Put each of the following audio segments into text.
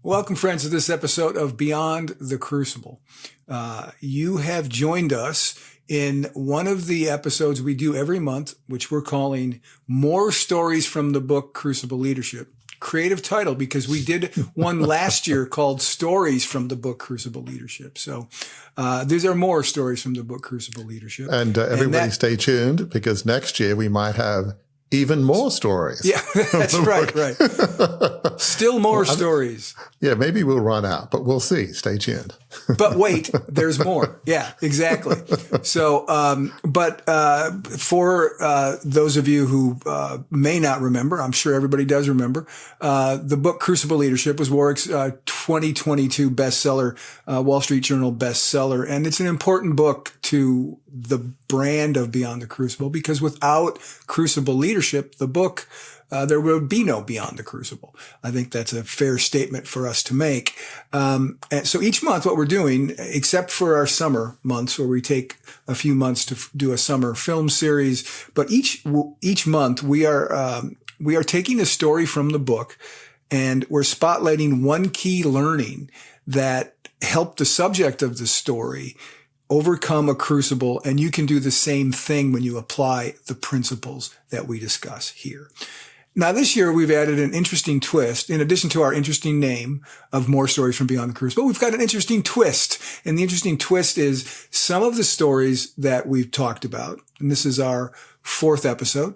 Welcome, friends, to this episode of Beyond the Crucible. You have joined us in one of the episodes we do every month, which we're calling More Stories from the Book Crucible Leadership. Creative title, because we did one last year called Stories from the Book Crucible Leadership. So these are more stories from the book Crucible Leadership. And everybody stay tuned, because next year we might have even more stories. Yeah, that's right. Still more stories. Yeah, maybe we'll run out, but we'll see. Stay tuned. But wait, there's more. Yeah, exactly. So, for those of you who may not remember, I'm sure everybody does remember, the book Crucible Leadership was Warwick's 2022 bestseller, Wall Street Journal bestseller. And it's an important book to the brand of Beyond the Crucible, because without Crucible Leadership, the book, there would be no Beyond the Crucible. I think that's a fair statement for us to make. And so each month, what we're doing, except for our summer months where we take a few months to do a summer film series, but each month we are taking a story from the book, and we're spotlighting one key learning that helped the subject of the story overcome a crucible, and you can do the same thing when you apply the principles that we discuss here. Now, this year, we've added an interesting twist. In addition to our interesting name of More Stories from Beyond the Crucible, we've got an interesting twist. And the interesting twist is some of the stories that we've talked about, and this is our 4th episode.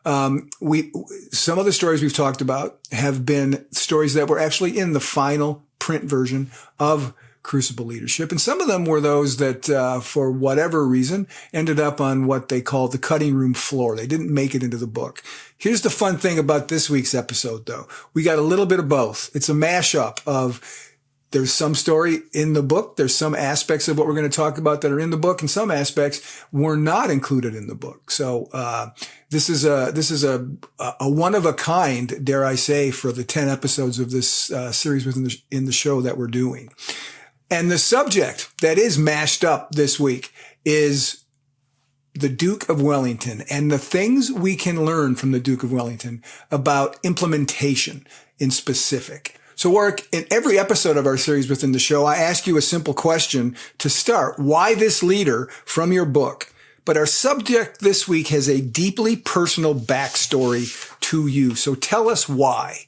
Some of the stories we've talked about have been stories that were actually in the final print version of Crucible Leadership. And some of them were those that, for whatever reason, ended up on what they call the cutting room floor. They didn't make it into the book. Here's the fun thing about this week's episode, though. We got a little bit of both. It's a mashup of there's some story in the book. There's some aspects of what we're going to talk about that are in the book, and some aspects were not included in the book. So, this is a one of a kind, dare I say, for the 10 episodes of this, series in the show that we're doing. And the subject that is mashed up this week is the Duke of Wellington and the things we can learn from the Duke of Wellington about implementation in specific. So, Warwick, in every episode of our series within the show, I ask you a simple question to start. Why this leader from your book? But our subject this week has a deeply personal backstory to you. So tell us why.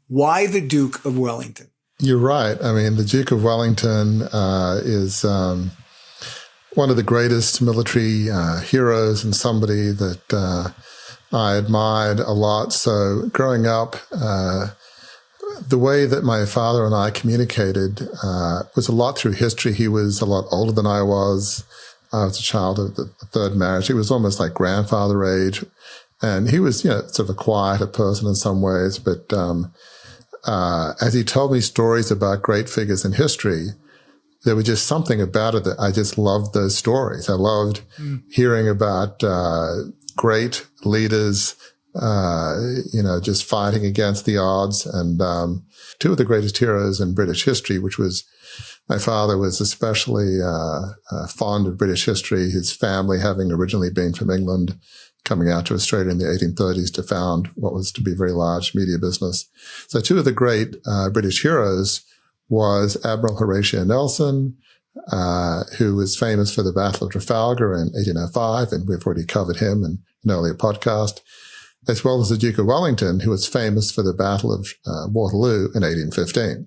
Why the Duke of Wellington? You're right. I mean, the Duke of Wellington is one of the greatest military heroes, and somebody that I admired a lot. So growing up, the way that my father and I communicated was a lot through history. He was a lot older than I was. I was a child of the third marriage. He was almost like grandfather age. And he was, sort of a quieter person in some ways, but as he told me stories about great figures in history, there was just something about it that I just loved those stories. I loved hearing about great leaders, just fighting against the odds. And two of the greatest heroes in British history, which was my father was especially fond of British history, his family having originally been from England, coming out to Australia in the 1830s to found what was to be a very large media business. So two of the great British heroes was Admiral Horatio Nelson, who was famous for the Battle of Trafalgar in 1805, and we've already covered him in an earlier podcast, as well as the Duke of Wellington, who was famous for the Battle of Waterloo in 1815.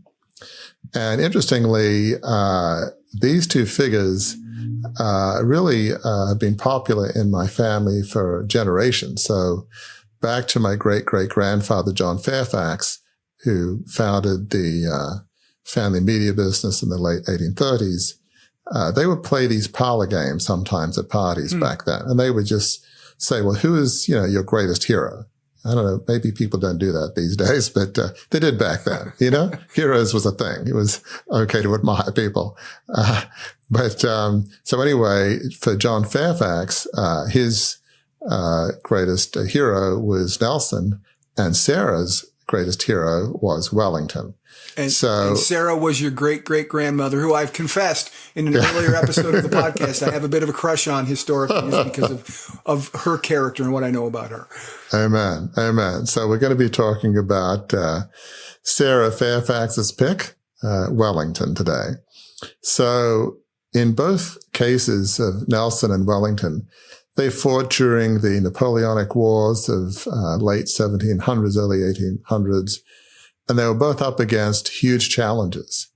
And interestingly, these two figures really have been popular in my family for generations. So back to my great-great-grandfather, John Fairfax, who founded the family media business in the late 1830s, they would play these parlor games sometimes at parties back then. And they would just say, well, who is, your greatest hero? I don't know, maybe people don't do that these days, but they did back then, Heroes was a thing. It was okay to admire people. So anyway, for John Fairfax, his greatest hero was Nelson, and Sarah's greatest hero was Wellington. And Sarah was your great-great-grandmother, who I've confessed in an earlier episode of the podcast I have a bit of a crush on historically because of her character and what I know about her. Amen. Amen. So we're going to be talking about Sarah Fairfax's pick, Wellington, today. So in both cases of Nelson and Wellington, they fought during the Napoleonic Wars of late 1700s, early 1800s, and they were both up against huge challenges.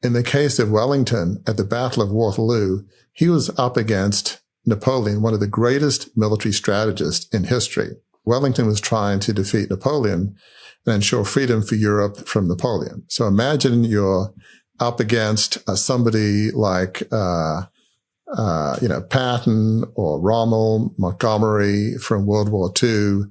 In the case of Wellington, at the Battle of Waterloo, he was up against Napoleon, one of the greatest military strategists in history. Wellington was trying to defeat Napoleon and ensure freedom for Europe from Napoleon. So imagine you're up against somebody like Patton or Rommel, Montgomery from World War II,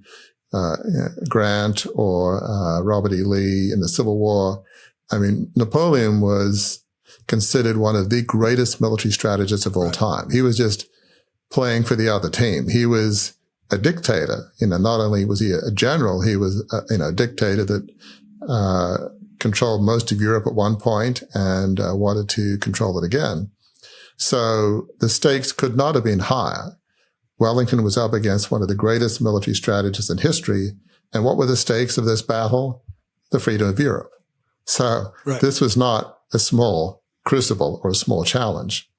Grant or Robert E. Lee in the Civil War. I mean, Napoleon was considered one of the greatest military strategists of all time. He was just playing for the other team. He was a dictator. Not only was he a general, he was a dictator that controlled most of Europe at one point and wanted to control it again. So the stakes could not have been higher. Wellington was up against one of the greatest military strategists in history. And what were the stakes of this battle? The freedom of Europe. So This was not a small crucible or a small challenge.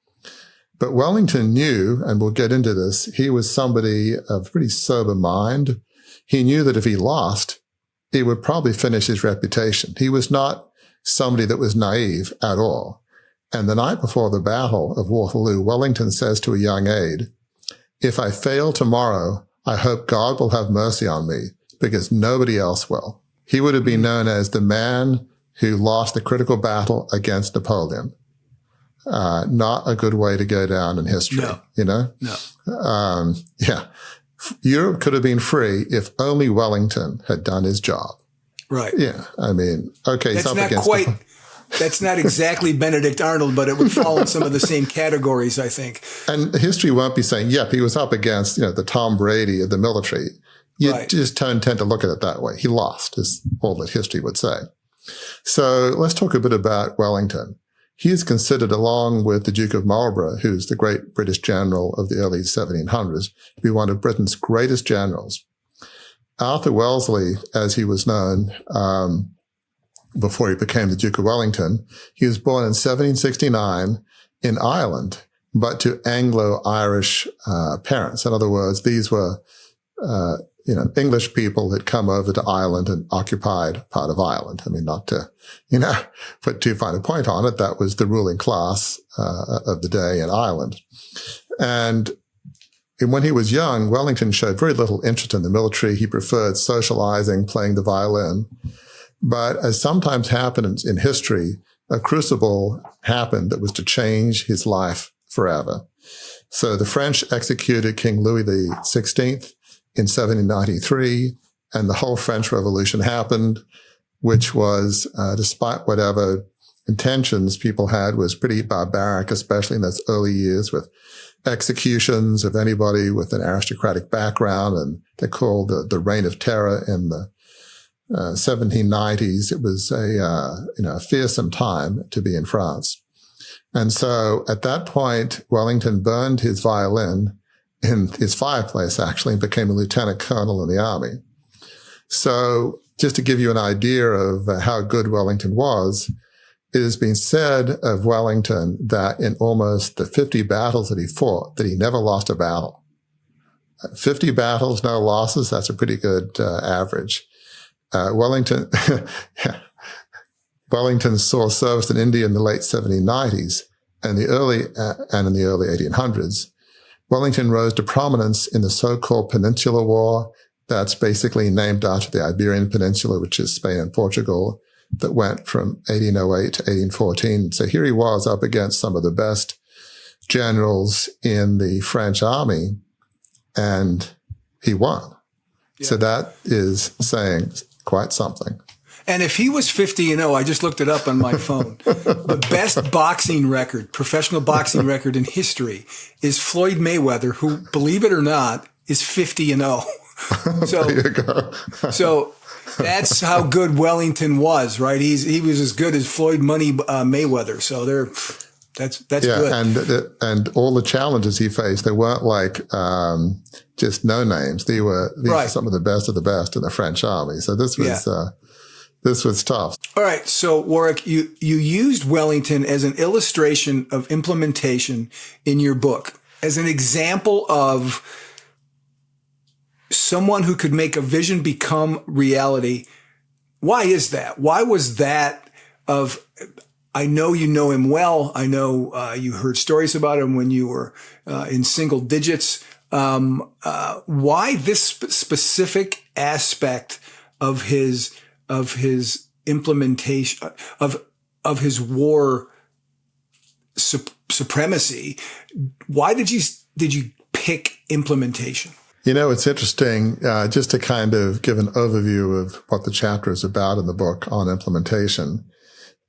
But Wellington knew, and we'll get into this, he was somebody of pretty sober mind. He knew that if he lost, it would probably finish his reputation. He was not somebody that was naive at all. And the night before the Battle of Waterloo, Wellington says to a young aide, "If I fail tomorrow, I hope God will have mercy on me, because nobody else will." He would have been known as the man who lost the critical battle against Napoleon. Not a good way to go down in history, No. Europe could have been free if only Wellington had done his job. Right. Yeah. I mean, okay. That's not exactly Benedict Arnold, but it would fall in some of the same categories, I think. And history won't be saying, yep, he was up against, the Tom Brady of the military. You just tend to look at it that way. He lost, is all that history would say. So let's talk a bit about Wellington. He is considered, along with the Duke of Marlborough, who's the great British general of the early 1700s, to be one of Britain's greatest generals. Arthur Wellesley, as he was known, before he became the Duke of Wellington, he was born in 1769 in Ireland, but to Anglo-Irish parents. In other words, these were, English people had come over to Ireland and occupied part of Ireland. I mean, not to, put too fine a point on it. That was the ruling class of the day in Ireland. And when he was young, Wellington showed very little interest in the military. He preferred socializing, playing the violin. But as sometimes happens in history, a crucible happened that was to change his life forever. So the French executed King Louis XVI in 1793, and the whole French Revolution happened, which was, despite whatever intentions people had, was pretty barbaric, especially in those early years with executions of anybody with an aristocratic background, and they called the Reign of Terror in the 1790s. It was a fearsome time to be in France. And so at that point, Wellington burned his violin in his fireplace, actually, and became a lieutenant colonel in the army. So just to give you an idea of how good Wellington was, it has been said of Wellington that in almost the 50 battles that he fought, that he never lost a battle. 50 battles, no losses, that's a pretty good average. Wellington saw service in India in the late 1790s and in the early 1800s. Wellington rose to prominence in the so-called Peninsular War. That's basically named after the Iberian Peninsula, which is Spain and Portugal, that went from 1808 to 1814. So here he was up against some of the best generals in the French army, and he won. Yeah. So that is saying quite something. And if he was 50-0, I just looked it up on my phone. The best boxing record, professional boxing record in history is Floyd Mayweather, who, believe it or not, is 50-0. So, there you go. So That's how good Wellington was, right? He was as good as Floyd Money Mayweather. So that's good. And all the challenges he faced, they weren't like just no names. These were some of the best in the French army. So this was tough. All right. So Warwick, you used Wellington as an illustration of implementation in your book, as an example of someone who could make a vision become reality. Why is that? Why was that I know you know him well. I know you heard stories about him when you were in single digits. Why this specific aspect of his implementation of his war supremacy? Why did you pick implementation? It's interesting, just to kind of give an overview of what the chapter is about in the book on implementation.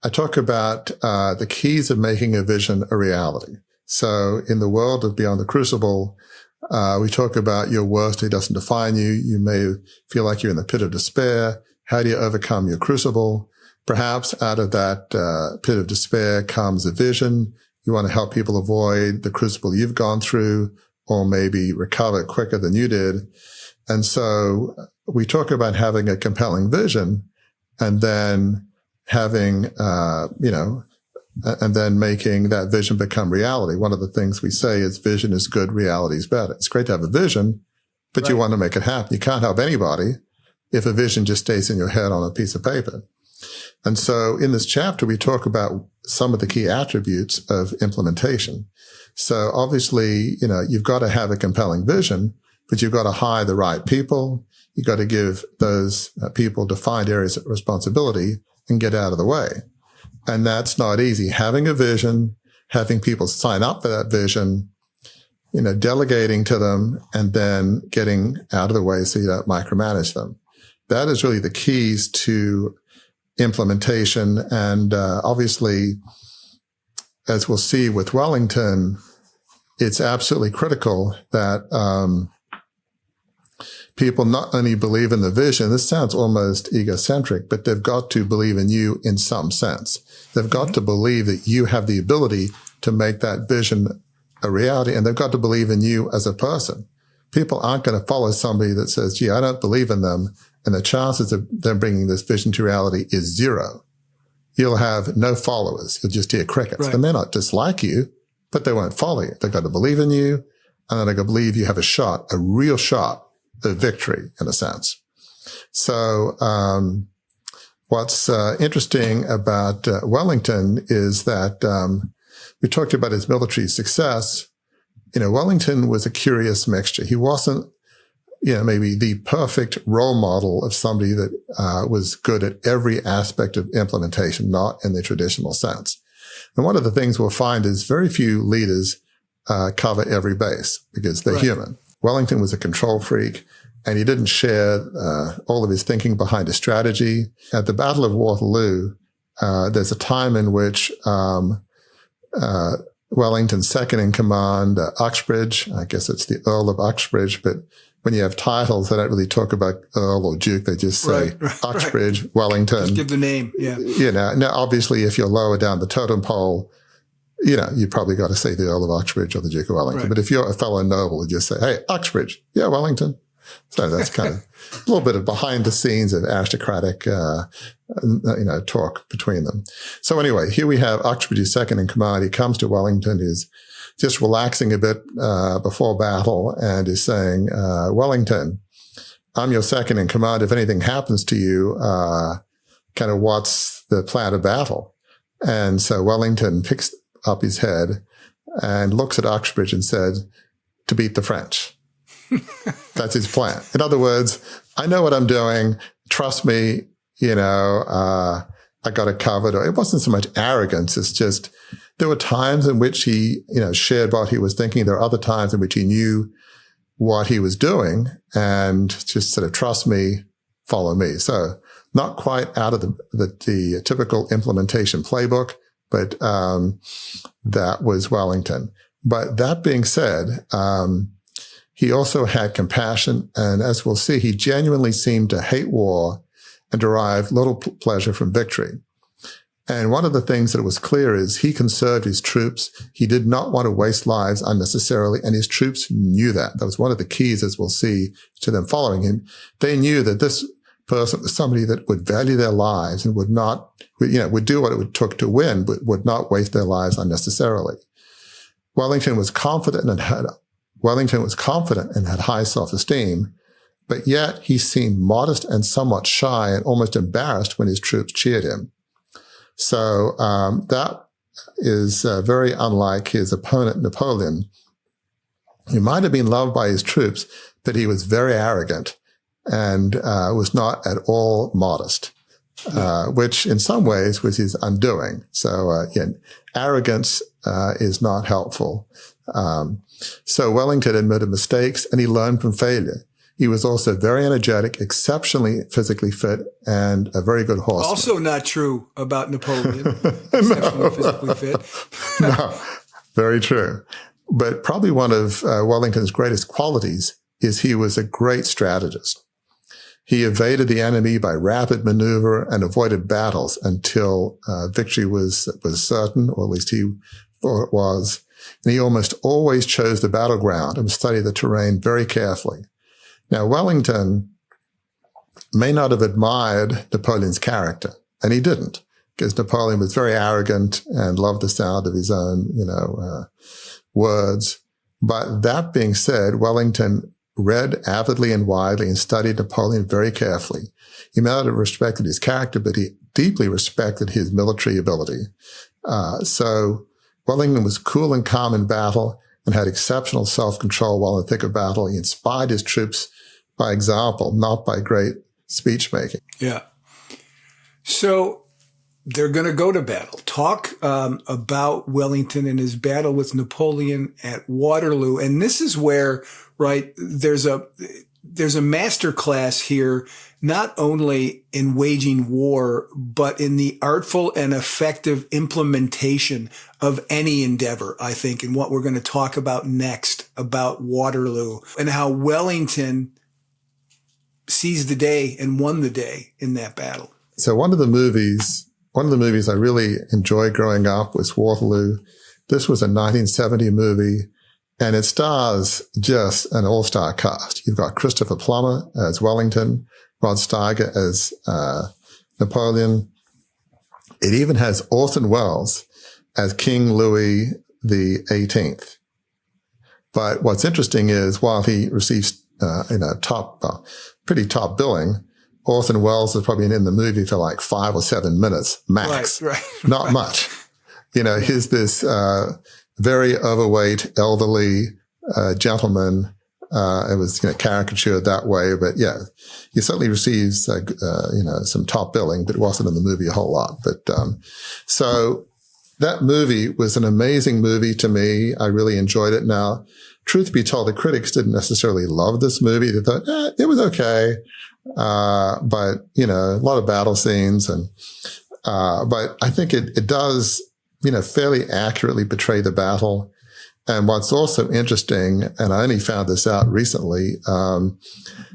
I talk about the keys of making a vision a reality. So in the world of Beyond the Crucible, we talk about your worst, it doesn't define you. You may feel like you're in the pit of despair. How do you overcome your crucible? Perhaps out of that pit of despair comes a vision. You want to help people avoid the crucible you've gone through, or maybe recover quicker than you did. And so we talk about having a compelling vision and then having, and then making that vision become reality. One of the things we say is vision is good, reality is better. It's great to have a vision, but you want to make it happen. You can't help anybody if a vision just stays in your head on a piece of paper. And so in this chapter, we talk about some of the key attributes of implementation. So obviously, you've got to have a compelling vision, but you've got to hire the right people. You've got to give those people defined areas of responsibility and get out of the way. And that's not easy. Having a vision, having people sign up for that vision, delegating to them, and then getting out of the way so you don't micromanage them. That is really the keys to implementation. And obviously, as we'll see with Wellington, it's absolutely critical that people not only believe in the vision, this sounds almost egocentric, but they've got to believe in you in some sense. They've got to believe that you have the ability to make that vision a reality, and they've got to believe in you as a person. People aren't going to follow somebody that says, gee, I don't believe in them, and the chances of them bringing this vision to reality is zero. You'll have no followers. You'll just hear crickets. Right. They may not dislike you, but they won't follow you. They've got to believe in you, and then they've got to believe you have a real shot of victory, in a sense. So what's interesting about Wellington is that we talked about his military success. Wellington was a curious mixture. He wasn't, maybe the perfect role model of somebody that was good at every aspect of implementation, not in the traditional sense. And one of the things we'll find is very few leaders cover every base because they're human. Wellington was a control freak, and he didn't share all of his thinking behind a strategy. At the Battle of Waterloo, there's a time in which Wellington's second in command, Uxbridge, I guess it's the Earl of Uxbridge, but when you have titles, they don't really talk about Earl or Duke. They just say Uxbridge, Wellington. Just give the name, yeah. Now obviously if you're lower down the totem pole, you probably got to say the Earl of Uxbridge or the Duke of Wellington. Right. But if you're a fellow noble, you just say, hey, Uxbridge, yeah, Wellington. So that's kind of a little bit of behind the scenes of aristocratic, talk between them. So anyway, here we have Uxbridge's second in command. He comes to Wellington, he's just relaxing a bit before battle, and is saying, Wellington, I'm your second in command. If anything happens to you, kind of what's the plan of battle? And so Wellington picks up his head and looks at Uxbridge and said, to beat the French. That's his plan. In other words, I know what I'm doing. Trust me, I got it covered. It wasn't so much arrogance. It's just there were times in which he, shared what he was thinking. There are other times in which he knew what he was doing and just sort of trust me, follow me. So not quite out of the typical implementation playbook, but that was Wellington. But that being said, he also had compassion. And as we'll see, he genuinely seemed to hate war and derived little pleasure from victory. And one of the things that was clear is he conserved his troops. He did not want to waste lives unnecessarily, and his troops knew that. That was one of the keys, as we'll see, to them following him. They knew that this person was somebody that would value their lives and would not, would do what it took to win, but would not waste their lives unnecessarily. Wellington was confident and had high self-esteem, but yet he seemed modest and somewhat shy and almost embarrassed when his troops cheered him. So that is very unlike his opponent, Napoleon. He might have been loved by his troops, but he was very arrogant and was not at all modest, which in some ways was his undoing. So again, arrogance is not helpful. So Wellington admitted mistakes and he learned from failure. He was also very energetic, exceptionally physically fit, and a very good horseman. Also not true about Napoleon. Exceptionally physically fit. No, very true. But probably one of Wellington's greatest qualities is he was a great strategist. He evaded the enemy by rapid maneuver and avoided battles until victory was certain, or at least he thought it was. And he almost always chose the battleground and studied the terrain very carefully. Now, Wellington may not have admired Napoleon's character, and he didn't, because Napoleon was very arrogant and loved the sound of his own, words. But that being said, Wellington read avidly and widely and studied Napoleon very carefully. He may not have respected his character, but he deeply respected his military ability. So Wellington was cool and calm in battle and had exceptional self-control while in the thick of battle. He inspired his troops by example, not by great speech making. Yeah. So they're going to go to battle. Talk about Wellington and his battle with Napoleon at Waterloo. And this is where, right, there's a master class here, not only in waging war, but in the artful and effective implementation of any endeavor, I think, and what we're going to talk about next about Waterloo and how Wellington seized the day and won the day in that battle. So one of the movies I really enjoyed growing up was Waterloo. This was a 1970 movie, and it stars just an all-star cast. You've got Christopher Plummer as Wellington, Rod Steiger as Napoleon. It even has Orson Welles as King Louis XVIII. But what's interesting is while he receives pretty top billing, Orson Welles is probably in the movie for like 5 or 7 minutes max. Right. Not much. He's this very overweight, elderly gentleman. It was caricatured that way, but yeah, he certainly receives some top billing, but it wasn't in the movie a whole lot. But so that movie was an amazing movie to me. I really enjoyed it. Now, truth be told, the critics didn't necessarily love this movie. They thought, it was okay. But, a lot of battle scenes but I think it does, fairly accurately portray the battle. And what's also interesting, and I only found this out recently,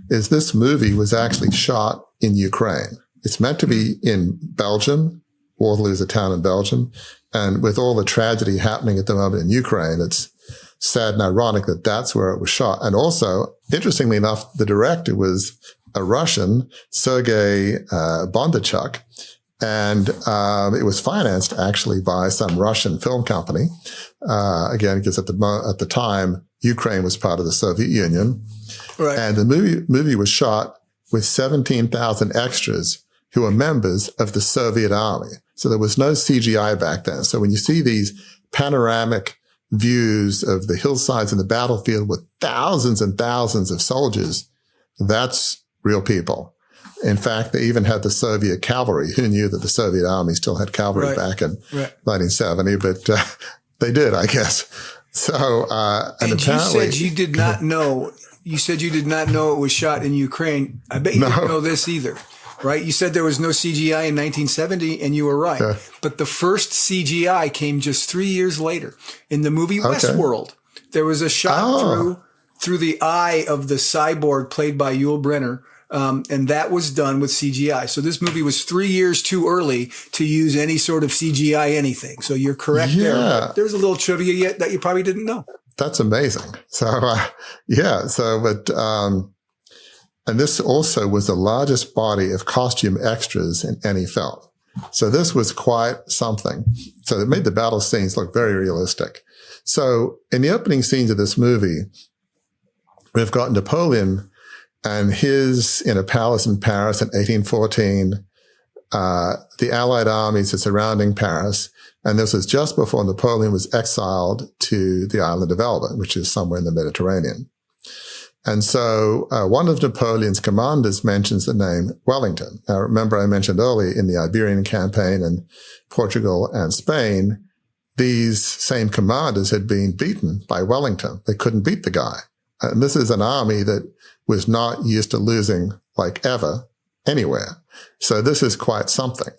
is this movie was actually shot in Ukraine. It's meant to be in Belgium. Waterloo is a town in Belgium. And with all the tragedy happening at the moment in Ukraine, it's sad and ironic that that's where it was shot. And also, interestingly enough, the director was a Russian, Sergei Bondarchuk, and it was financed actually by some Russian film company. Again, because at the time, Ukraine was part of the Soviet Union. Right. And the movie was shot with 17,000 extras who were members of the Soviet Army. So there was no CGI back then. So when you see these panoramic views of the hillsides and the battlefield with thousands and thousands of soldiers, that's real people. In fact, they even had the Soviet cavalry. Who knew that the Soviet Army still had cavalry back in 1970? But they did, I guess. So, and apparently, you said you did not know. You said you did not know it was shot in Ukraine. I bet you didn't know this either, right? You said there was no CGI in 1970, and you were right. Yeah. But the first CGI came just 3 years later in the movie Westworld. There was a shot through the eye of the cyborg played by Yul Brynner. And that was done with CGI. So this movie was 3 years too early to use any sort of CGI anything. So you're correct there. But there's a little trivia yet that you probably didn't know. That's amazing. So, and this also was the largest body of costume extras in any film. So this was quite something. So it made the battle scenes look very realistic. So in the opening scenes of this movie, we've got Napoleon and his in a palace in Paris in 1814, the Allied armies are surrounding Paris. And this was just before Napoleon was exiled to the island of Elba, which is somewhere in the Mediterranean. And so one of Napoleon's commanders mentions the name Wellington. Now, remember I mentioned earlier in the Iberian campaign in Portugal and Spain, these same commanders had been beaten by Wellington. They couldn't beat the guy. And this is an army that was not used to losing like ever anywhere. So this is quite something.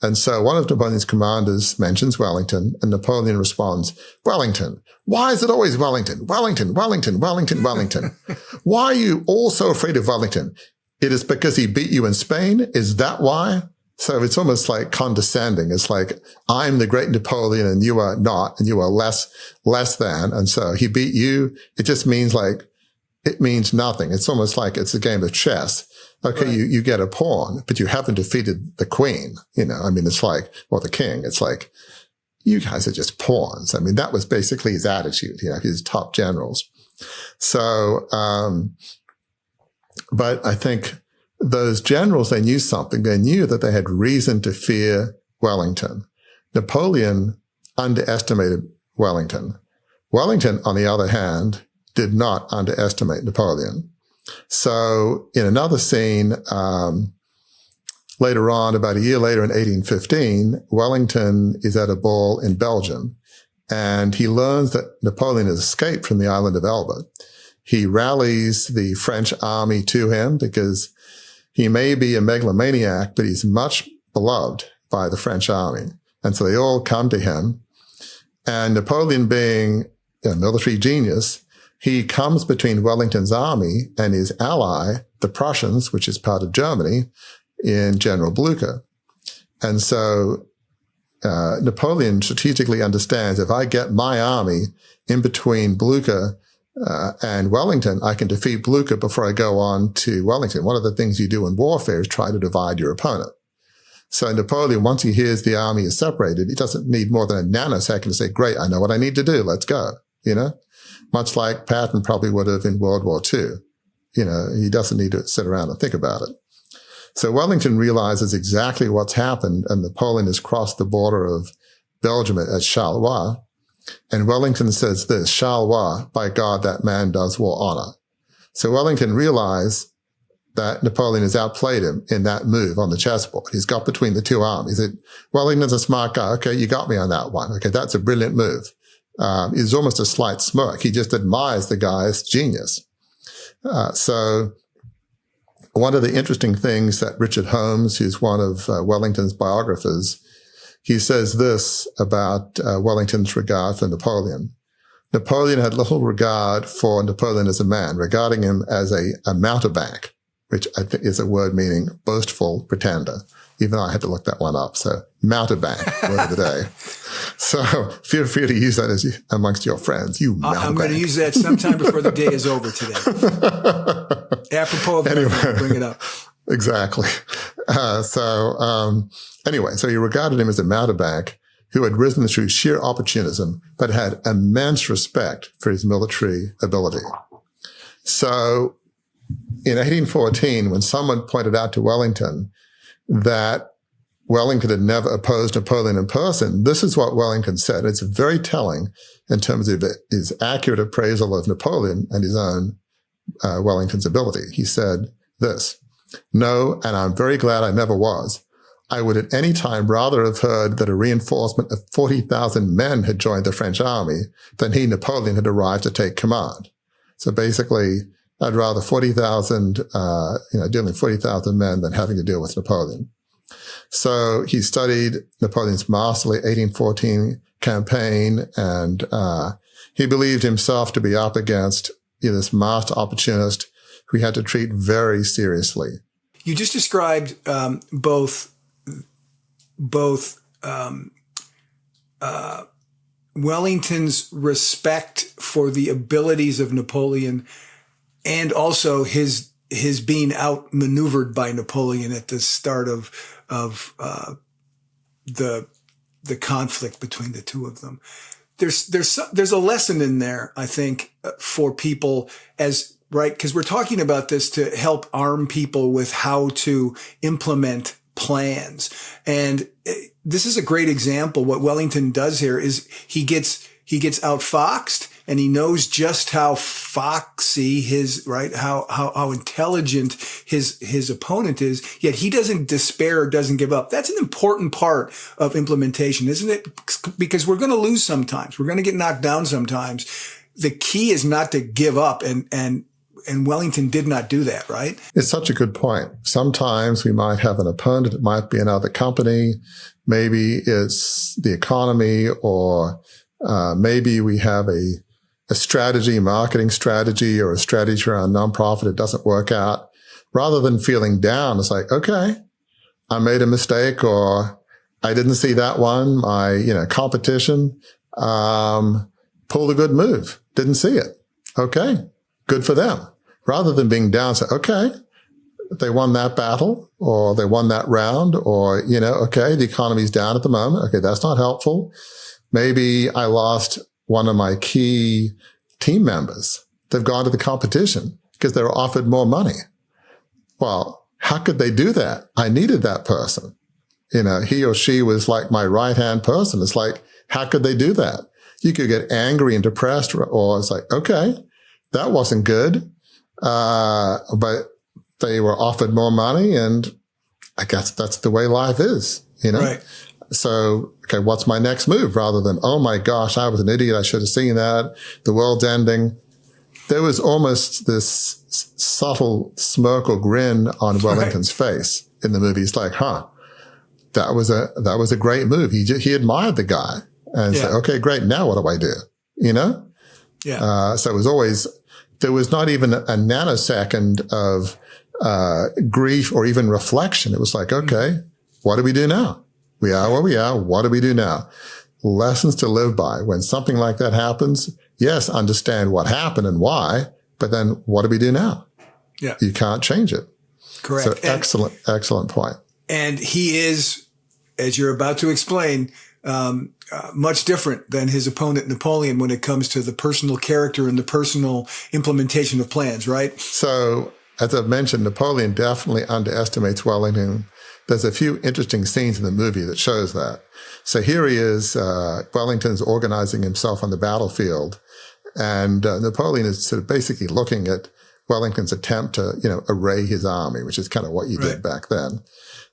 And so one of Napoleon's commanders mentions Wellington, and Napoleon responds, Wellington. Why is it always Wellington? Wellington, Wellington, Wellington, Wellington. Why are you all so afraid of Wellington? It is because he beat you in Spain? Is that why? So it's almost like condescending. It's like, I'm the great Napoleon and you are not, and you are less than. And so he beat you. It just means like, it means nothing. It's almost like it's a game of chess. Okay, right. You get a pawn, but you haven't defeated the queen. I mean, it's like, or the king. It's like, you guys are just pawns. I mean, that was basically his attitude, his top generals. So, but I think those generals, they knew something. They knew that they had reason to fear Wellington. Napoleon underestimated Wellington. Wellington, on the other hand, did not underestimate Napoleon. So in another scene, later on, about a year later in 1815, Wellington is at a ball in Belgium, and he learns that Napoleon has escaped from the island of Elba. He rallies the French army to him because he may be a megalomaniac, but he's much beloved by the French army. And so they all come to him. And Napoleon, being a military genius, he comes between Wellington's army and his ally, the Prussians, which is part of Germany, in General Blucher. And so Napoleon strategically understands, if I get my army in between Blucher and Wellington, I can defeat Blucher before I go on to Wellington. One of the things you do in warfare is try to divide your opponent. So Napoleon, once he hears the army is separated, he doesn't need more than a nanosecond to say, great, I know what I need to do. Let's go, much like Patton probably would have in World War II. He doesn't need to sit around and think about it. So Wellington realizes exactly what's happened, and Napoleon has crossed the border of Belgium at Charleroi. And Wellington says this, Charleroi, by God, that man does war honor. So Wellington realized that Napoleon has outplayed him in that move on the chessboard. He's got between the two armies. Wellington's a smart guy. Okay, you got me on that one. Okay, that's a brilliant move. It's almost a slight smirk. He just admires the guy's genius. So one of the interesting things that Richard Holmes, who's one of Wellington's biographers, he says this about Wellington's regard for Napoleon. Napoleon had little regard for Napoleon as a man, regarding him as a mountebank, which I think is a word meaning boastful pretender. Even though I had to look that one up. So mountebank, word of the day. So feel free to use that amongst your friends. You mountebank. I'm going to use that sometime before the day is over today. Apropos of anyway, bring it up. Exactly. Anyway, so he regarded him as a mountebank who had risen through sheer opportunism, but had immense respect for his military ability. So in 1814, when someone pointed out to Wellington that Wellington had never opposed Napoleon in person, this is what Wellington said. It's very telling in terms of his accurate appraisal of Napoleon and his own Wellington's ability. He said this, "No, and I'm very glad I never was. I would at any time rather have heard that a reinforcement of 40,000 men had joined the French army than he, Napoleon, had arrived to take command." So basically, I'd rather 40,000, dealing with 40,000 men than having to deal with Napoleon. So he studied Napoleon's masterly 1814 campaign, and he believed himself to be up against this master opportunist who he had to treat very seriously. You just described both Wellington's respect for the abilities of Napoleon, and also his being outmaneuvered by Napoleon at the start of the conflict between the two of them. There's a lesson in there, I think, for people right? Because we're talking about this to help arm people with how to implement plans. And this is a great example. What Wellington does here is he gets outfoxed, and he knows just how foxy how intelligent his opponent is, yet he doesn't despair or doesn't give up. That's an important part of implementation, isn't it? Because we're going to lose sometimes. We're going to get knocked down sometimes. The key is not to give up, and Wellington did not do that, right? It's such a good point. Sometimes we might have an opponent. It might be another company. Maybe it's the economy, or maybe we have a marketing strategy, or a strategy around nonprofit. It doesn't work out. Rather than feeling down, it's like, okay, I made a mistake, or I didn't see that one. My, competition, pulled a good move. Didn't see it. Okay. Good for them. Rather than being down, say, okay, they won that battle, or they won that round, or, okay, the economy's down at the moment. Okay, that's not helpful. Maybe I lost one of my key team members. They've gone to the competition because they were offered more money. Well, how could they do that? I needed that person. He or she was like my right-hand person. It's like, how could they do that? You could get angry and depressed, or it's like, okay, that wasn't good. But they were offered more money, and I guess that's the way life is, Right. So, okay, what's my next move? Rather than, oh my gosh, I was an idiot. I should have seen that. The world's ending. There was almost this subtle smirk or grin on Wellington's face in the movie. It's like, that was a great move. He admired the guy and said, okay, great. Now what do I do? Yeah. So it was always, there was not even a nanosecond of grief or even reflection. It was like, okay, what do we do now? We are where we are. What do we do now? Lessons to live by. When something like that happens, yes, understand what happened and why, but then what do we do now? Yeah. You can't change it. Correct. So excellent point. And he is, as you're about to explain, much different than his opponent Napoleon when it comes to the personal character and the personal implementation of plans, right? So, as I've mentioned, Napoleon definitely underestimates Wellington. There's a few interesting scenes in the movie that shows that. So here he is, Wellington's organizing himself on the battlefield, and Napoleon is sort of basically looking at Wellington's attempt to, array his army, which is kind of what you did back then.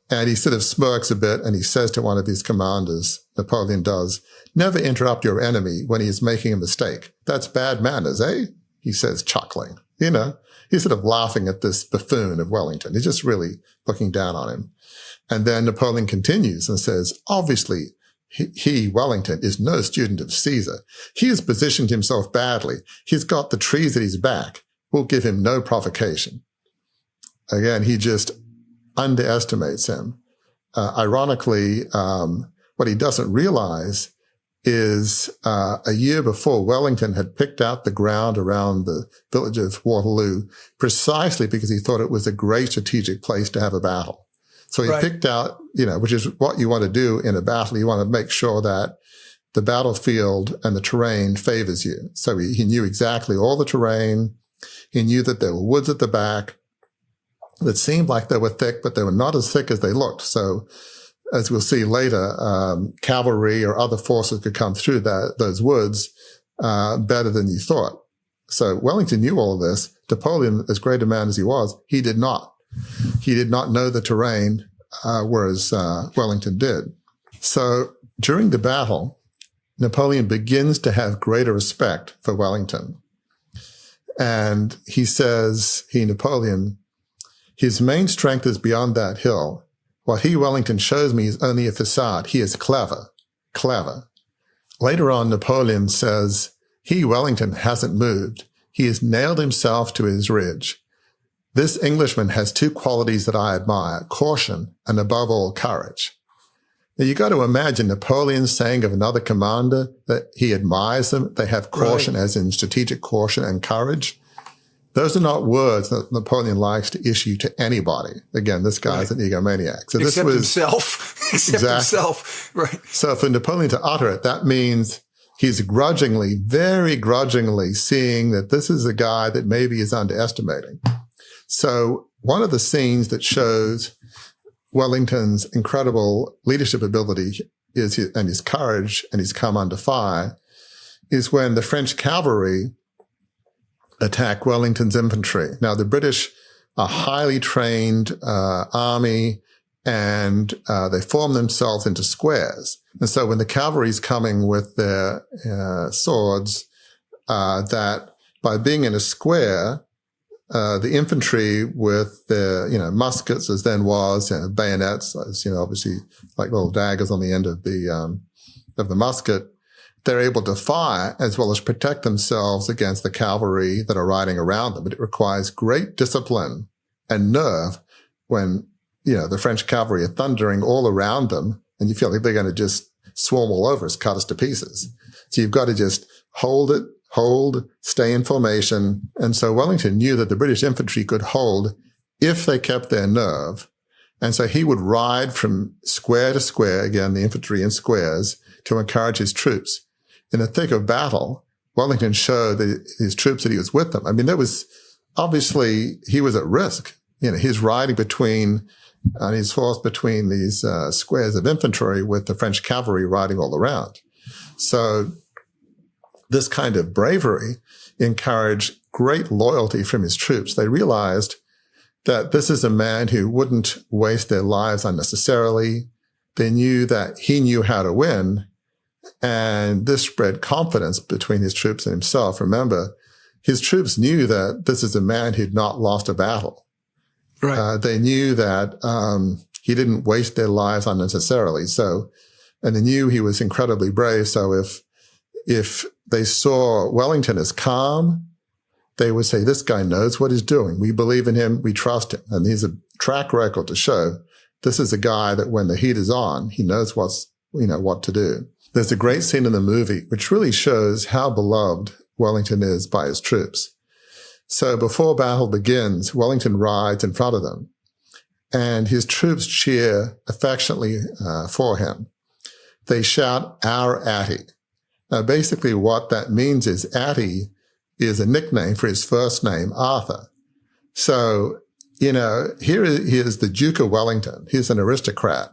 And he sort of smirks a bit, and he says to one of his commanders, Napoleon does, never interrupt your enemy when he is making a mistake. That's bad manners, eh? He says, chuckling. He's sort of laughing at this buffoon of Wellington. He's just really looking down on him. And then Napoleon continues and says, obviously, he, Wellington, is no student of Caesar. He has positioned himself badly. He's got the trees at his back. We'll give him no provocation. Again, he just underestimates him. Ironically, what he doesn't realize is a year before, Wellington had picked out the ground around the village of Waterloo precisely because he thought it was a great strategic place to have a battle. So he picked out, which is what you want to do in a battle. You want to make sure that the battlefield and the terrain favors you. So he knew exactly all the terrain. He knew that there were woods at the back that seemed like they were thick, but they were not as thick as they looked. So as we'll see later, cavalry or other forces could come through those woods better than you thought. So Wellington knew all of this. Napoleon, as great a man as he was, he did not. He did not know the terrain, whereas Wellington did. So during the battle, Napoleon begins to have greater respect for Wellington. And he says, Napoleon, his main strength is beyond that hill. What Wellington, shows me is only a facade. He is clever. Later on, Napoleon says, Wellington, hasn't moved. He has nailed himself to his ridge. this Englishman has two qualities that I admire, caution and above all courage. Now, you got to imagine Napoleon saying of another commander that he admires them. They have caution, as in strategic caution and courage. Those are not words that Napoleon likes to issue to anybody. Again, this guy's an egomaniac. So Except this was himself. Except himself. Right. So for Napoleon to utter it, that means he's grudgingly, very grudgingly seeing that this is a guy that maybe is underestimating. So one of the scenes that shows Wellington's incredible leadership ability and his courage and his come under fire is when the French cavalry attack Wellington's infantry. Now, the British are highly trained army, and they form themselves into squares. And so when the cavalry's coming with their swords, that by being in a square, the infantry with their, muskets as then was, bayonets, as, obviously like little daggers on the end of the musket, they're able to fire as well as protect themselves against the cavalry that are riding around them. But it requires great discipline and nerve when, the French cavalry are thundering all around them and you feel like they're going to just swarm all over us, cut us to pieces. So you've got to just hold, stay in formation. And so Wellington knew that the British infantry could hold if they kept their nerve. And so he would ride from square to square, again, the infantry in squares, to encourage his troops. In the thick of battle, Wellington showed his troops that he was with them. I mean, there was obviously, he was at risk. He's riding on his horse between these squares of infantry with the French cavalry riding all around. So this kind of bravery encouraged great loyalty from his troops. They realized that this is a man who wouldn't waste their lives unnecessarily. They knew that he knew how to win. And this spread confidence between his troops and himself. Remember, his troops knew that this is a man who'd not lost a battle. Right. They knew that he didn't waste their lives unnecessarily. And they knew he was incredibly brave. So if they saw Wellington as calm, they would say, this guy knows what he's doing. We believe in him. We trust him. And he's a track record to show this is a guy that when the heat is on, he knows what to do. There's a great scene in the movie which really shows how beloved Wellington is by his troops. So before battle begins, Wellington rides in front of them, and his troops cheer affectionately for him. They shout, "Our Atty." Now, basically what that means is Atty is a nickname for his first name, Arthur. So, here is the Duke of Wellington. He's an aristocrat.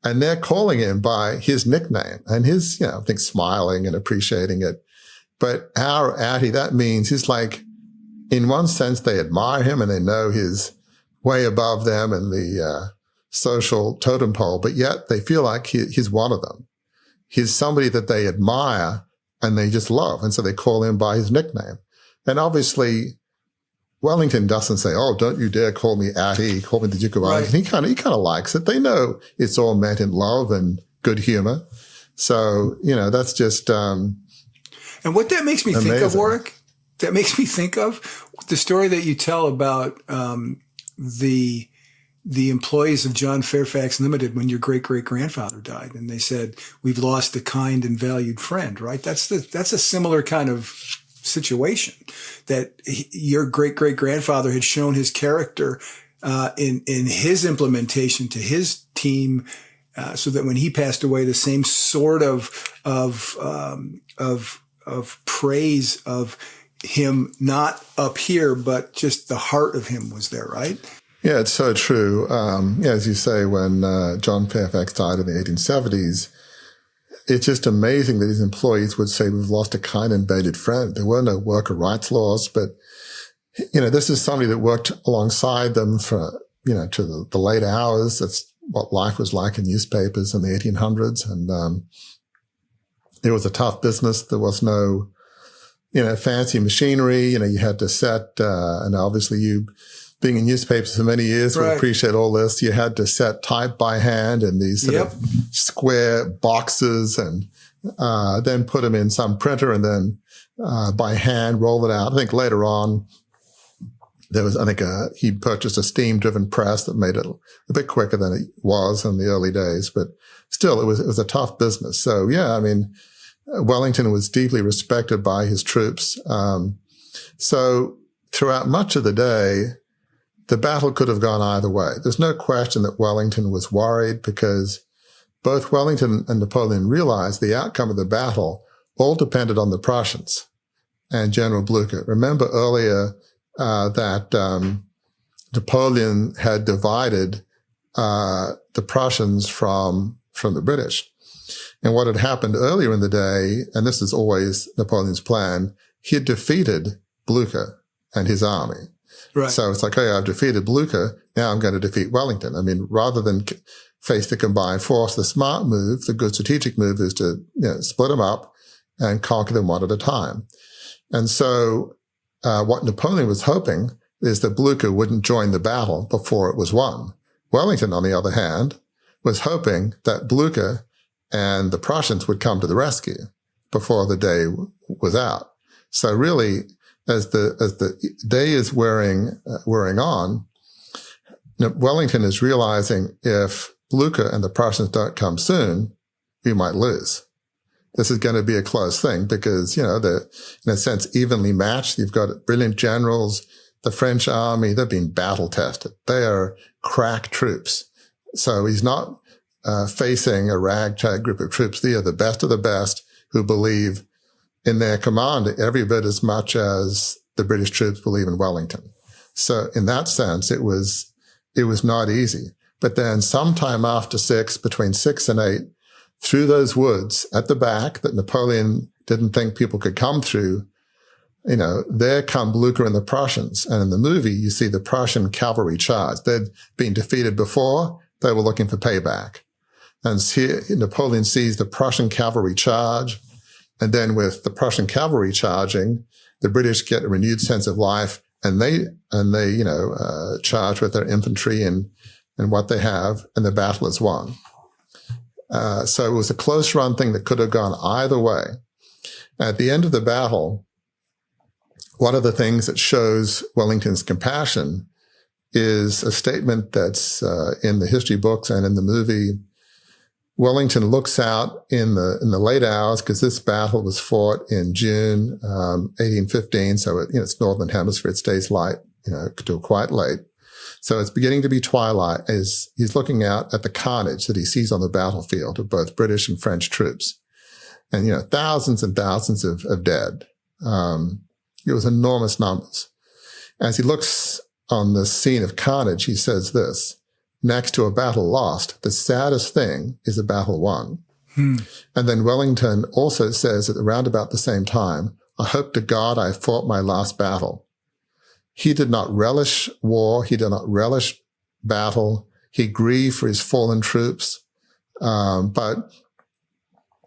And they're calling him by his nickname, and his, I think, smiling and appreciating it. But our Atty, that means he's like, in one sense, they admire him and they know he's way above them in the social totem pole, but yet they feel like he's one of them. He's somebody that they admire and they just love. And so they call him by his nickname. And obviously, Wellington doesn't say, "Oh, don't you dare call me Atty, call me the Duke of Wellington." Right. He kind of likes it. They know it's all meant in love and good humor. So, that's just and what that makes me amazing. Think of, Warwick, that makes me think of the story that you tell about the employees of John Fairfax Limited when your great-great-grandfather died, and they said, "We've lost a kind and valued friend," right? That's a similar kind of situation, that your great-great-grandfather had shown his character in his implementation to his team, so that when he passed away, the same sort of praise of him, not up here, but just the heart of him was there, right? Yeah, it's so true. As you say, when John Fairfax died in the 1870s, it's just amazing that his employees would say, "We've lost a kind and valued friend." There were no worker rights laws, but, this is somebody that worked alongside them for, to the late hours. That's what life was like in newspapers in the 1800s. And it was a tough business. There was no, fancy machinery. You had to set, and obviously you, being in newspapers for many years, we appreciate all this. You had to set type by hand in these sort of square boxes, and then put them in some printer, and then by hand roll it out. I think later on There was, I think, he purchased a steam-driven press that made it a bit quicker than it was in the early days, but still, it was a tough business. So, yeah, I mean, Wellington was deeply respected by his troops. So throughout much of the day, the battle could have gone either way. There's no question that Wellington was worried because both Wellington and Napoleon realized the outcome of the battle all depended on the Prussians and General Blucher. Remember earlier that Napoleon had divided the Prussians from the British. And what had happened earlier in the day, and this is always Napoleon's plan, he had defeated Blucher and his army. Right. So it's like, hey, I've defeated Blucher. Now I'm going to defeat Wellington. I mean, rather than face the combined force, the smart move, the good strategic move is to split them up and conquer them one at a time. And so what Napoleon was hoping is that Blucher wouldn't join the battle before it was won. Wellington, on the other hand, was hoping that Blucher and the Prussians would come to the rescue before the day was out. So really, as the day is wearing on, Wellington is realizing if Blucher and the Prussians don't come soon, we might lose. This is going to be a close thing because, they're, in a sense, evenly matched. You've got brilliant generals. The French army, they've been battle tested. They are crack troops. So he's not facing a ragtag group of troops. They are the best of the best who believe in their commander every bit as much as the British troops believe in Wellington. So in that sense, it was not easy. But then sometime after between 6 and 8, through those woods at the back that Napoleon didn't think people could come through, there come Blucher and the Prussians. And in the movie, you see the Prussian cavalry charge. They'd been defeated before. They were looking for payback. And here Napoleon sees the Prussian cavalry charge. And then with the Prussian cavalry charging, the British get a renewed sense of life and they charge with their infantry and what they have, and the battle is won. So it was a close run thing that could have gone either way. At the end of the battle, one of the things that shows Wellington's compassion is a statement that's in the history books and in the movie. Wellington looks out in the late hours because this battle was fought in June 1815, so it's northern hemisphere. It stays light, till quite late. So it's beginning to be twilight as he's looking out at the carnage that he sees on the battlefield of both British and French troops. And, thousands and thousands of dead. It was enormous numbers. As he looks on the scene of carnage, he says this: next to a battle lost, the saddest thing is a battle won. And then Wellington also says at around about the same time, I hope to God I fought my last battle. He did not relish war. He did not relish battle. He grieved for his fallen troops. But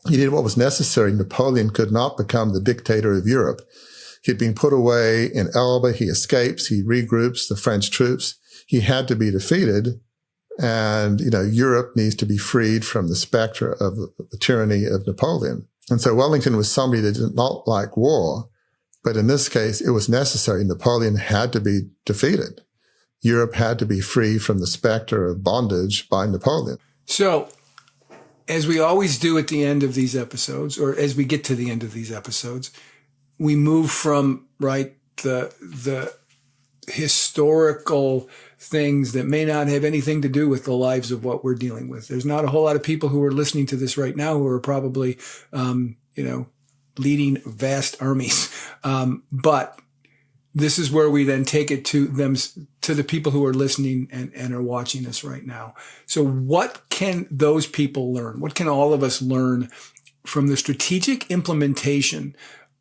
he did what was necessary. Napoleon could not become the dictator of Europe. He'd been put away in Elba. He escapes. He regroups the French troops. He had to be defeated. And, Europe needs to be freed from the specter of the tyranny of Napoleon. And so Wellington was somebody that did not like war. But in this case, it was necessary. Napoleon had to be defeated. Europe had to be free from the specter of bondage by Napoleon. So, as we always do at the end of these episodes, or as we get to the end of these episodes, we move from, the historical things that may not have anything to do with the lives of what we're dealing with. There's not a whole lot of people who are listening to this right now who are probably, leading vast armies. But this is where we then take it to the people who are listening and are watching us right now. So what can those people learn? What can all of us learn from the strategic implementation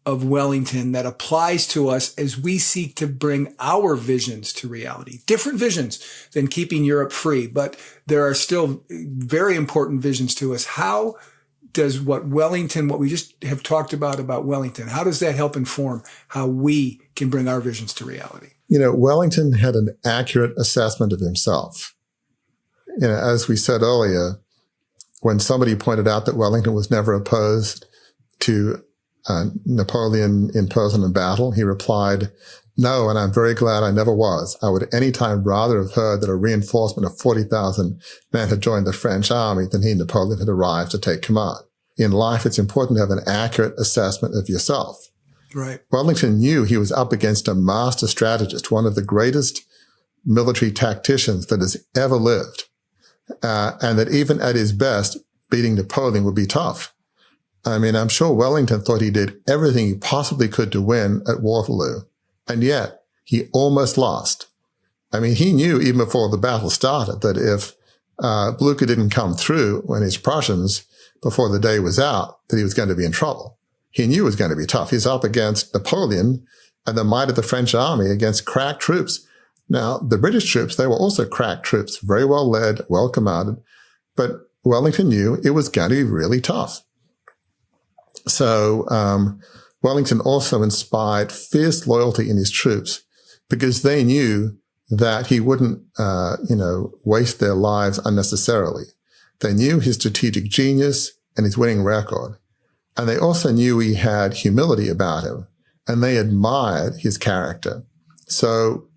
of Wellington that applies to us as we seek to bring our visions to reality? Different visions than keeping Europe free, but there are still very important visions to us. How does what we just have talked about Wellington, how does that help inform how we can bring our visions to reality? Wellington had an accurate assessment of himself. As we said earlier, when somebody pointed out that Wellington was never opposed to Napoleon in person in battle? He replied, "No, and I'm very glad I never was. I would at any time rather have heard that a reinforcement of 40,000 men had joined the French army than he, Napoleon, had arrived to take command. In life, it's important to have an accurate assessment of yourself." Right. Wellington knew he was up against a master strategist, one of the greatest military tacticians that has ever lived, and that even at his best, beating Napoleon would be tough. I mean, I'm sure Wellington thought he did everything he possibly could to win at Waterloo, and yet he almost lost. I mean, he knew even before the battle started that if Blucher didn't come through when his Prussians, before the day was out, that he was going to be in trouble. He knew it was going to be tough. He's up against Napoleon and the might of the French army against crack troops. Now, the British troops, they were also crack troops, very well led, well commanded, but Wellington knew it was going to be really tough. So Wellington also inspired fierce loyalty in his troops because they knew that he wouldn't, waste their lives unnecessarily. They knew his strategic genius and his winning record. And they also knew he had humility about him, and they admired his character. So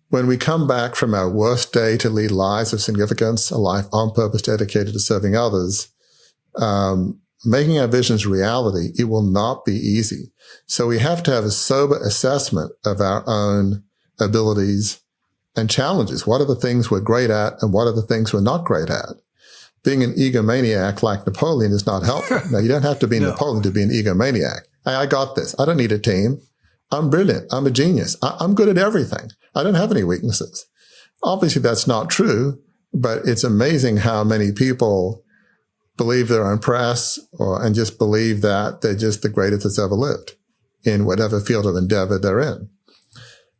when we come back from our worst day to lead lives of significance, a life on purpose dedicated to serving others, making our visions reality, it will not be easy. So we have to have a sober assessment of our own abilities and challenges. What are the things we're great at and what are the things we're not great at? Being an egomaniac like Napoleon is not helpful. Now, you don't have to be Napoleon to be an egomaniac. Hey, I got this. I don't need a team. I'm brilliant. I'm a genius. I'm good at everything. I don't have any weaknesses. Obviously, that's not true, but it's amazing how many people believe their own press and just believe that they're just the greatest that's ever lived in whatever field of endeavor they're in.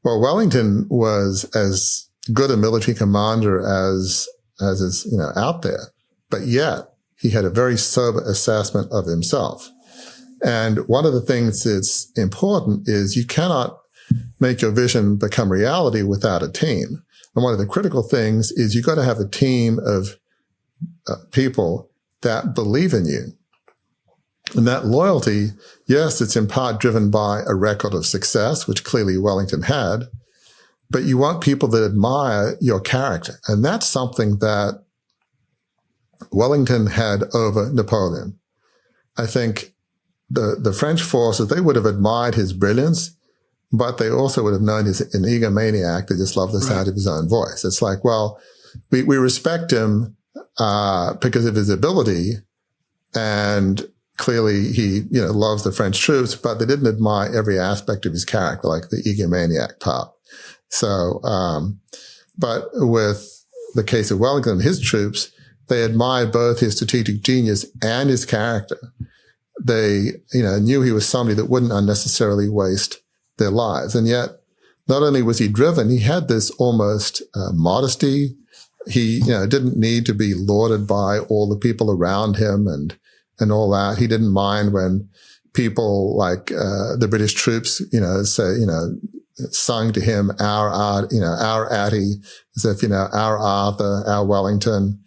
Well, Wellington was as good a military commander as is, out there. But yet he had a very sober assessment of himself. And one of the things that's important is you cannot make your vision become reality without a team. And one of the critical things is you've got to have a team of people that believe in you. And that loyalty, yes, it's in part driven by a record of success, which clearly Wellington had, but you want people that admire your character. And that's something that Wellington had over Napoleon. I think the French forces, they would have admired his brilliance, but they also would have known he's an egomaniac that just loved the sound of his own voice. It's like, well, we respect him because of his ability, and clearly he loves the French troops, but they didn't admire every aspect of his character, like the egomaniac part. So, but with the case of Wellington and his troops, they admired both his strategic genius and his character. They, knew he was somebody that wouldn't unnecessarily waste their lives. And yet, not only was he driven, he had this almost modesty. He, didn't need to be lauded by all the people around him and all that. He didn't mind when people like the British troops, sung to him our Atty, as if, our Arthur, our Wellington.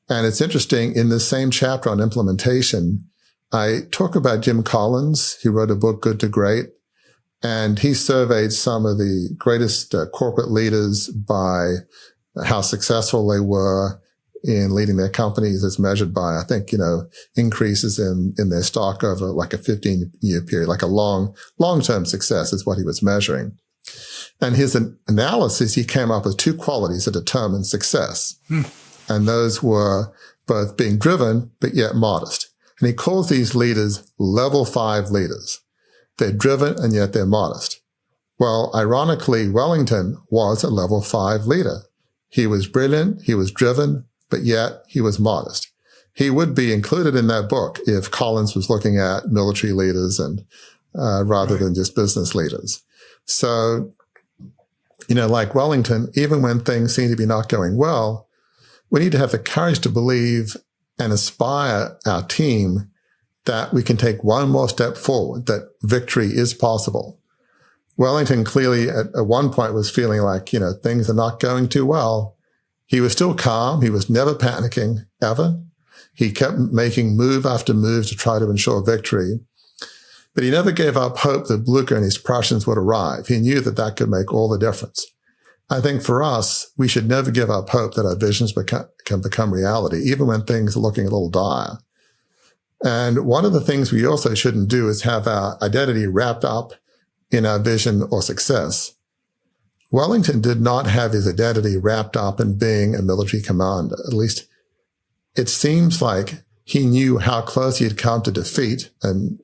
And it's interesting, in the same chapter on implementation, I talk about Jim Collins. He wrote a book, Good to Great, and he surveyed some of the greatest corporate leaders by how successful they were in leading their companies as measured by, I think, increases in their stock over like a 15-year period, like a long-term success is what he was measuring. And his analysis, he came up with two qualities that determine success. And those were both being driven, but yet modest. And he calls these leaders level 5 leaders. They're driven and yet they're modest. Well, ironically, Wellington was a level 5 leader. He was brilliant, he was driven, but yet he was modest. He would be included in that book if Collins was looking at military leaders and rather than just business leaders. So, like Wellington, even when things seem to be not going well, we need to have the courage to believe and inspire our team that we can take one more step forward, that victory is possible. Wellington clearly at one point was feeling like, things are not going too well. He was still calm. He was never panicking, ever. He kept making move after move to try to ensure victory. But he never gave up hope that Blucher and his Prussians would arrive. He knew that that could make all the difference. I think for us, we should never give up hope that our visions can become reality, even when things are looking a little dire. And one of the things we also shouldn't do is have our identity wrapped up in our vision or success. Wellington did not have his identity wrapped up in being a military commander. At least it seems like he knew how close he had come to defeat and,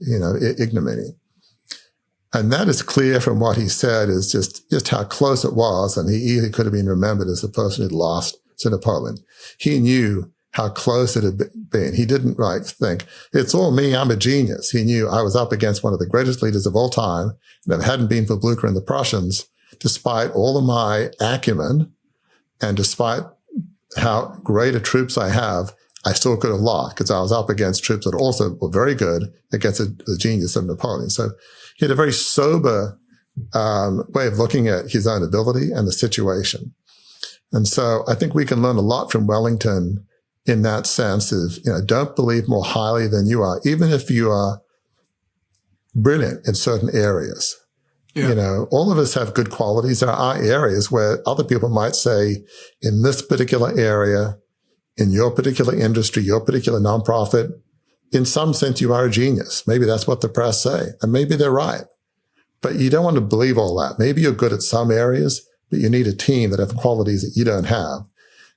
ignominy. And that is clear from what he said, is just how close it was. And he easily could have been remembered as the person who'd lost to Napoleon. He knew how close it had been. He didn't think, it's all me, I'm a genius. He knew I was up against one of the greatest leaders of all time. And if it hadn't been for Blucher and the Prussians, despite all of my acumen and despite how great a troops I have, I still could have lost because I was up against troops that also were very good against the genius of Napoleon. So he had a very sober way of looking at his own ability and the situation. And so I think we can learn a lot from Wellington in that sense of, don't believe more highly than you are, even if you are brilliant in certain areas. Yeah. All of us have good qualities. There are areas where other people might say, in this particular area, in your particular industry, your particular nonprofit, in some sense, you are a genius. Maybe that's what the press say, and maybe they're right. But you don't want to believe all that. Maybe you're good at some areas, but you need a team that have qualities that you don't have,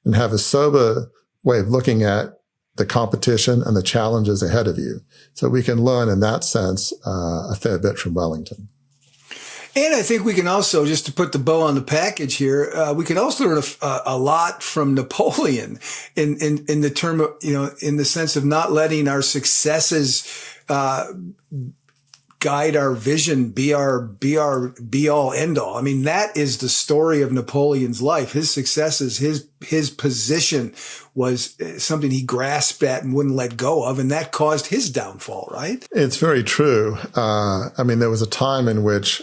and have a sober way of looking at the competition and the challenges ahead of you. So we can learn in that sense a fair bit from Wellington. And I think we can also, just to put the bow on the package here, we can also learn a lot from Napoleon in the term of, in the sense of not letting our successes guide our vision, be all end all. I mean, that is the story of Napoleon's life. His successes, his position was something he grasped at and wouldn't let go of, and that caused his downfall, right? It's very true. There was a time in which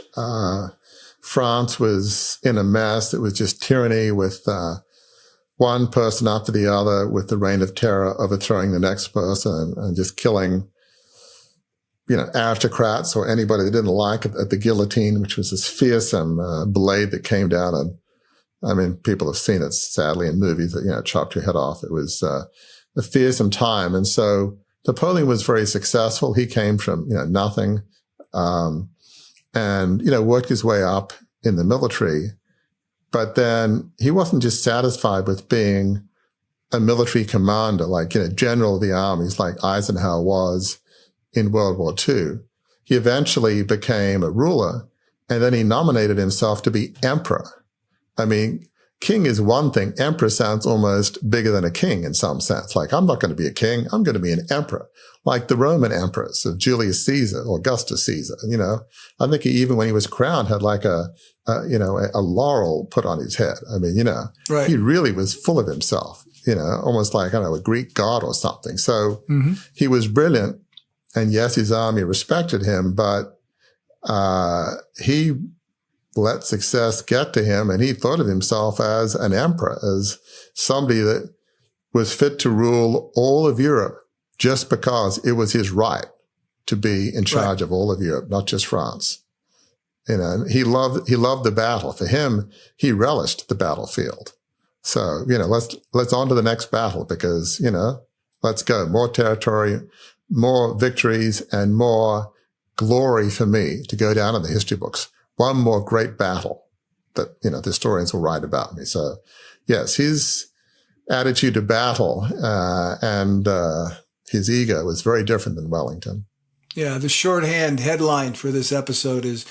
France was in a mess. It was just tyranny with one person after the other, with the reign of terror overthrowing the next person and just killing aristocrats or anybody they didn't like at the guillotine, which was this fearsome blade that came down. And people have seen it, sadly, in movies that, chopped your head off. It was a fearsome time. And so Napoleon was very successful. He came from, nothing, and worked his way up in the military. But then he wasn't just satisfied with being a military commander, like, general of the armies, like Eisenhower was in World War II. He eventually became a ruler, and then he nominated himself to be emperor. I mean, king is one thing. Emperor sounds almost bigger than a king in some sense. Like, I'm not going to be a king. I'm going to be an emperor, like the Roman emperors of Julius Caesar or Augustus Caesar. I think he, even when he was crowned, had like a laurel put on his head. Right. He really was full of himself, almost like, a Greek god or something. So he was brilliant. And yes, his army respected him, but he let success get to him, and he thought of himself as an emperor, as somebody that was fit to rule all of Europe just because it was his right to be in charge of all of Europe, not just France. He loved the battle. For him, he relished the battlefield. So, let's on to the next battle because, let's go. More territory, more victories, and more glory for me to go down in the history books. One more great battle that, the historians will write about me. So yes, his attitude to battle, and his ego was very different than Wellington. Yeah. The shorthand headline for this episode is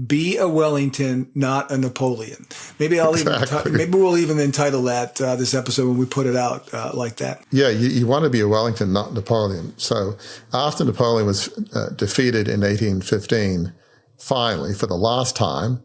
"Be a Wellington, not a Napoleon." Maybe maybe we'll even entitle that this episode when we put it out like that. Yeah, you want to be a Wellington, not Napoleon. So after Napoleon was defeated in 1815, finally, for the last time,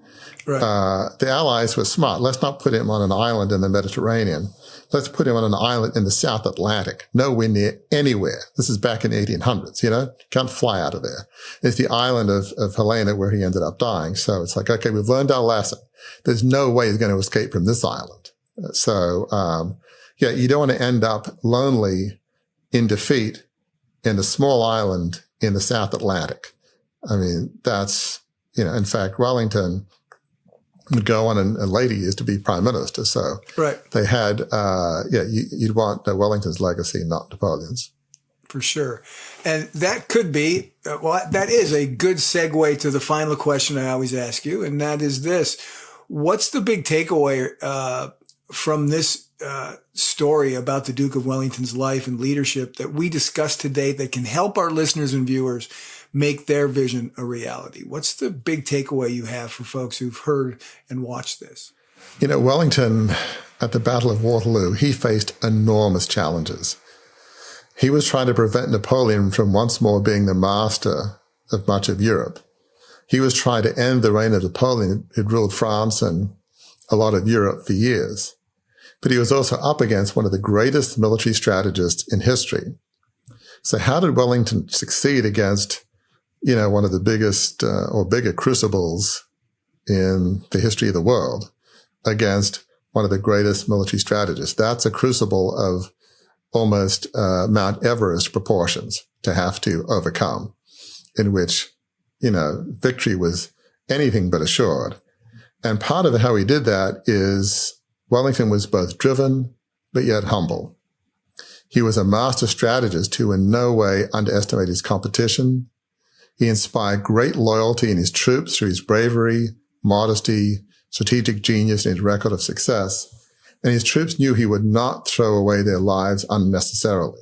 the Allies were smart. Let's not put him on an island in the Mediterranean. Let's put him on an island in the South Atlantic, nowhere near anywhere. This is back in the 1800s, can't fly out of there. It's the island of Helena where he ended up dying. So it's like, okay, we've learned our lesson. There's no way he's going to escape from this island. So, you don't want to end up lonely in defeat in a small island in the South Atlantic. I mean, that's, in fact, Wellington would go on in later years to be prime minister. So Right. they had, you'd want Wellington's legacy, not Napoleon's. For sure. And that could be, that is a good segue to the final question I always ask you. And that is this: what's the big takeaway from this story about the Duke of Wellington's life and leadership that we discussed today that can help our listeners and viewers make their vision a reality? What's the big takeaway you have for folks who've heard and watched this? Wellington, at the Battle of Waterloo, he faced enormous challenges. He was trying to prevent Napoleon from once more being the master of much of Europe. He was trying to end the reign of Napoleon, who'd ruled France and a lot of Europe for years. But he was also up against one of the greatest military strategists in history. So how did Wellington succeed against, one of the biggest or bigger crucibles in the history of the world, against one of the greatest military strategists? That's a crucible of almost Mount Everest proportions to have to overcome, in which, victory was anything but assured. And part of how he did that is Wellington was both driven, but yet humble. He was a master strategist who in no way underestimated his competition. He inspired great loyalty in his troops through his bravery, modesty, strategic genius, and his record of success. And his troops knew he would not throw away their lives unnecessarily.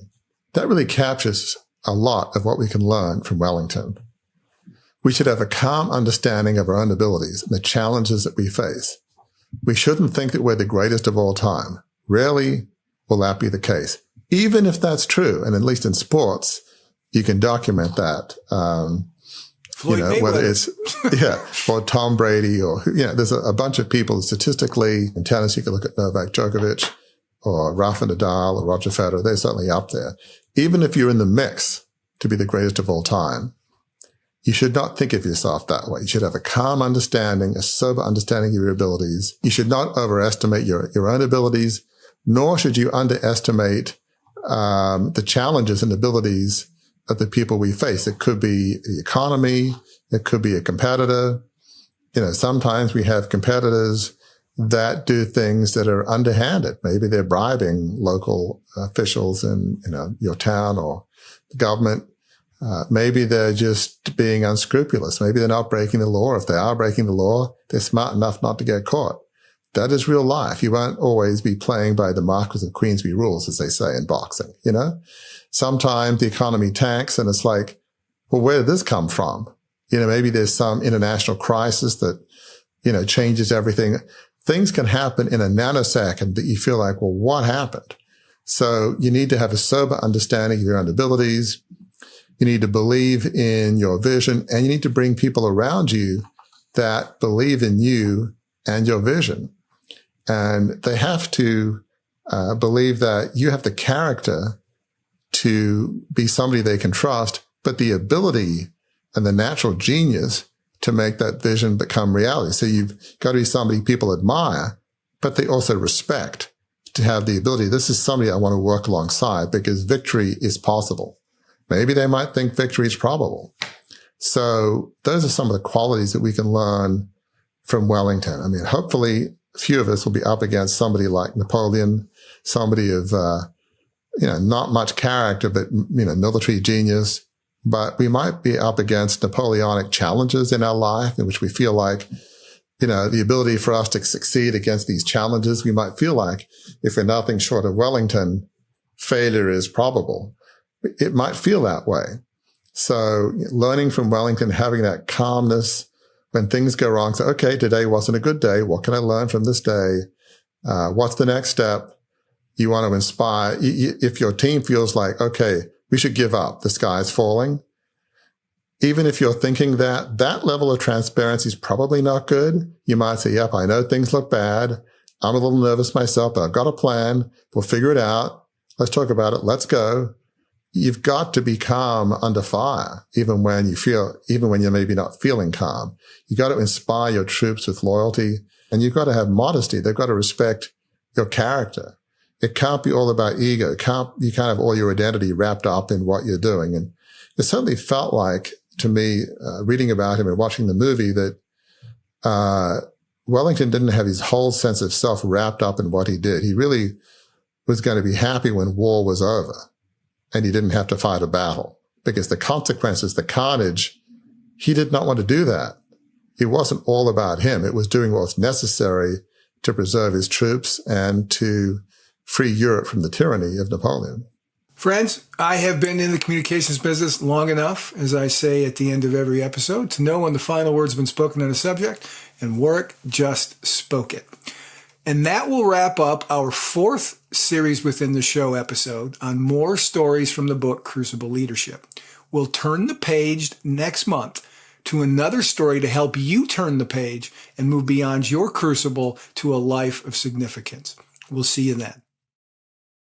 That really captures a lot of what we can learn from Wellington. We should have a calm understanding of our own abilities and the challenges that we face. We shouldn't think that we're the greatest of all time. Rarely will that be the case. Even if that's true, and at least in sports, you can document that. Whether it's, or Tom Brady or, there's a bunch of people statistically in tennis. You can look at Novak Djokovic or Rafa Nadal or Roger Federer. They're certainly up there. Even if you're in the mix to be the greatest of all time, you should not think of yourself that way. You should have a calm understanding, a sober understanding of your abilities. You should not overestimate your own abilities, nor should you underestimate the challenges and abilities of the people we face. It could be the economy. It could be a competitor. Sometimes we have competitors that do things that are underhanded. Maybe they're bribing local officials in, your town or the government. Maybe they're just being unscrupulous. Maybe they're not breaking the law. If they are breaking the law, they're smart enough not to get caught. That is real life. You won't always be playing by the Marquis of Queensberry rules, as they say in boxing, Sometimes the economy tanks and it's like, well, where did this come from? Maybe there's some international crisis that, changes everything. Things can happen in a nanosecond that you feel like, well, what happened? So you need to have a sober understanding of your own abilities. You need to believe in your vision, and you need to bring people around you that believe in you and your vision. And they have to believe that you have the character to be somebody they can trust, but the ability and the natural genius to make that vision become reality. So you've got to be somebody people admire, but they also respect, to have the ability. This is somebody I want to work alongside because victory is possible. Maybe they might think victory is probable. So those are some of the qualities that we can learn from Wellington. I mean, hopefully a few of us will be up against somebody like Napoleon, somebody of, not much character, but, military genius. But we might be up against Napoleonic challenges in our life in which we feel like, the ability for us to succeed against these challenges, we might feel like if we're nothing short of Wellington, failure is probable. It might feel that way. So learning from Wellington, having that calmness when things go wrong. So, okay, today wasn't a good day. What can I learn from this day? What's the next step? You want to inspire. If your team feels like, okay, we should give up, the sky's falling. Even if you're thinking that level of transparency is probably not good, you might say, yep, I know things look bad. I'm a little nervous myself, but I've got a plan. We'll figure it out. Let's talk about it. Let's go. You've got to be calm under fire, even when you're maybe not feeling calm. You got to inspire your troops with loyalty, and you've got to have modesty. They've got to respect your character. It can't be all about ego. You can't have all your identity wrapped up in what you're doing. And it certainly felt like to me, reading about him and watching the movie, that Wellington didn't have his whole sense of self wrapped up in what he did. He really was going to be happy when war was over and he didn't have to fight a battle, because the consequences, the carnage, he did not want to do that. It wasn't all about him. It was doing what was necessary to preserve his troops and to free Europe from the tyranny of Napoleon. Friends, I have been in the communications business long enough, as I say at the end of every episode, to know when the final word's been spoken on a subject, and Warwick just spoke it. And that will wrap up our 4th series within the show episode on more stories from the book Crucible Leadership. We'll turn the page next month to another story to help you turn the page and move beyond your crucible to a life of significance. We'll see you then.